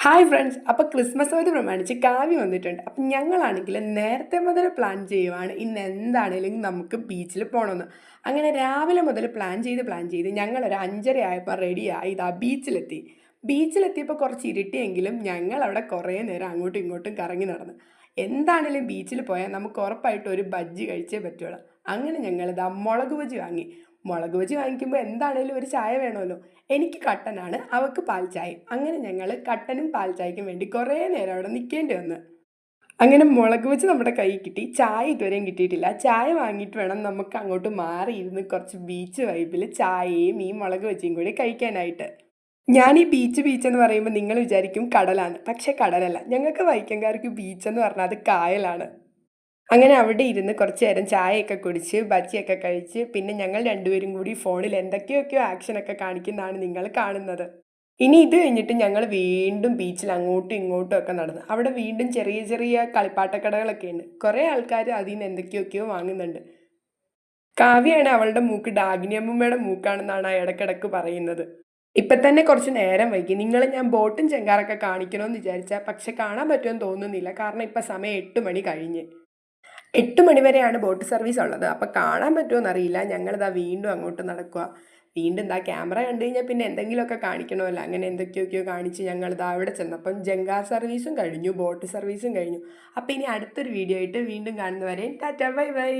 Hi friends, അപ്പോൾ Christmas അവധി പ്രമാണിച്ച് കാവ്യ വന്നിട്ടുണ്ട്. അപ്പം ഞങ്ങളാണെങ്കിൽ നേരത്തെ മുതൽ പ്ലാൻ ചെയ്യുവാണ് ഇന്ന് എന്താണേലും നമുക്ക് ബീച്ചിൽ പോകണമെന്ന്. അങ്ങനെ രാവിലെ മുതൽ പ്ലാൻ ചെയ്ത് ഞങ്ങളൊരു 5:30 ആയപ്പോൾ റെഡിയായി ഇതാ ബീച്ചിലെത്തി. ബീച്ചിലെത്തിയപ്പോൾ കുറച്ച് ഇരുട്ടിയെങ്കിലും ഞങ്ങൾ അവിടെ കുറേ നേരം അങ്ങോട്ടും ഇങ്ങോട്ടും കറങ്ങി നടന്നു. എന്താണേലും ബീച്ചിൽ പോയാൽ നമുക്ക് ഉറപ്പായിട്ടും ഒരു ബജ്ജി കഴിച്ചേ പറ്റുള്ളൂ. അങ്ങനെ ഞങ്ങളിതാ മുളക് ബജ്ജി വാങ്ങി. മുളക് ബജ്ജി വാങ്ങിക്കുമ്പോൾ എന്താണേലും ഒരു ചായ വേണമല്ലോ. എനിക്ക് കട്ടനാണ്, അവൾക്ക് പാൽ ചായയും. അങ്ങനെ ഞങ്ങൾ കട്ടനും പാൽ ചായക്കും വേണ്ടി കുറേ നേരം അവിടെ നിൽക്കേണ്ടി വന്നു. അങ്ങനെ മുളക് ബജ്ജി നമ്മുടെ കയ്യിൽ കിട്ടി. ചായ ഇതുവരെയും കിട്ടിയിട്ടില്ല. ചായ വാങ്ങിയിട്ട് വേണം നമുക്ക് അങ്ങോട്ട് മാറിയിരുന്ന് കുറച്ച് ബീച്ച് വൈബിൽ ചായയും ഈ മുളക് ബജ്ജിയും കൂടി കഴിക്കാനായിട്ട്. ഞാൻ ഈ ബീച്ച് എന്ന് പറയുമ്പോൾ നിങ്ങൾ വിചാരിക്കും കടലാണ്. പക്ഷേ കടലല്ല. ഞങ്ങൾക്ക് വൈക്കംകാർക്ക് ബീച്ചെന്ന് പറഞ്ഞാൽ അത് കായലാണ്. അങ്ങനെ അവിടെ ഇരുന്ന് കുറച്ച് നേരം ചായയൊക്കെ കുടിച്ച് ബജ്ജിയൊക്കെ കഴിച്ച് പിന്നെ ഞങ്ങൾ രണ്ടുപേരും കൂടി ഫോണിൽ എന്തൊക്കെയൊക്കെയോ ആക്ഷനൊക്കെ കാണിക്കുന്നതാണ് നിങ്ങൾ കാണുന്നത്. ഇനി ഇത് കഴിഞ്ഞിട്ട് ഞങ്ങൾ വീണ്ടും ബീച്ചിൽ അങ്ങോട്ടും ഇങ്ങോട്ടും ഒക്കെ നടന്നു. അവിടെ വീണ്ടും ചെറിയ ചെറിയ കളിപ്പാട്ടക്കടകളൊക്കെ ഉണ്ട്. കുറേ ആൾക്കാർ അതിൽ നിന്ന് എന്തൊക്കെയൊക്കെയോ വാങ്ങുന്നുണ്ട്. കാവ്യാണ് അവളുടെ മൂക്ക് ഡാഗിനി അമ്മൂമ്മയുടെ മൂക്കാണെന്നാണ് ഇടയ്ക്കിടയ്ക്ക് പറയുന്നത്. ഇപ്പം തന്നെ കുറച്ച് നേരം വൈകി. നിങ്ങളെ ഞാൻ ബോട്ടും ചെങ്കാറൊക്കെ കാണിക്കണമെന്ന് വിചാരിച്ചാൽ പക്ഷെ കാണാൻ പറ്റുമെന്ന് തോന്നുന്നില്ല. കാരണം ഇപ്പം സമയം 8 മണി കഴിഞ്ഞ്. 8 മണി വരെയാണ് ബോട്ട് സർവീസ് ഉള്ളത്. അപ്പോൾ കാണാൻ പറ്റുമോയെന്നറിയില്ല. ഞങ്ങളിതാ വീണ്ടും അങ്ങോട്ട് നടക്കുക. വീണ്ടും ഇതാ ക്യാമറ കണ്ടു കഴിഞ്ഞാൽ പിന്നെ എന്തെങ്കിലുമൊക്കെ കാണിക്കണമല്ലോ. അങ്ങനെ എന്തൊക്കെയൊക്കെയോ കാണിച്ച് ഞങ്ങളിതാ അവിടെ ചെന്നപ്പം ജങ്കാർ സർവീസും കഴിഞ്ഞു, ബോട്ട് സർവീസും കഴിഞ്ഞു. അപ്പോൾ ഇനി അടുത്തൊരു വീഡിയോ ആയിട്ട് വീണ്ടും കാണുന്നവരെ ടാറ്റ ബൈ ബൈ.